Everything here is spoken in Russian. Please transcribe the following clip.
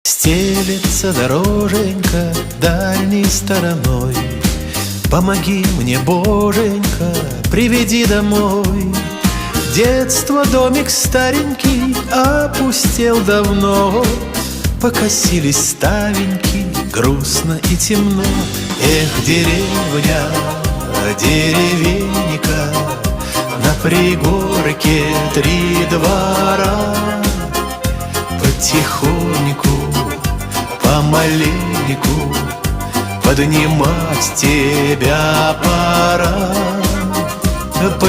Стелется дороженька дальней стороной. Помоги мне, Боженька, приведи домой. Детство домик старенький опустел давно. Покосились ставеньки, грустно и темно. Эх, деревня, деревенька, на пригорке 3 двора. Потихоньку, помаленьку поднимать тебя пора.